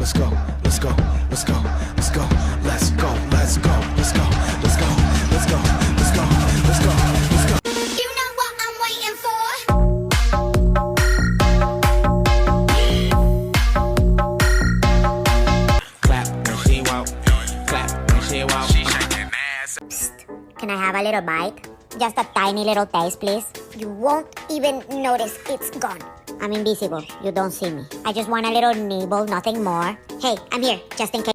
let's go, let's go, let's go, let's go, let's go, let's go, let's go, let's go, let's go, let's go, let's go, let's go. You know what I'm waiting for? Clap when she walk, clap when she walk. She shaking ass. Can I have a little bite? Just a tiny little taste, please. You won't even notice it's gone. I'm invisible. You don't see me. I just want a little nibble, nothing more. Hey, I'm here, just in case.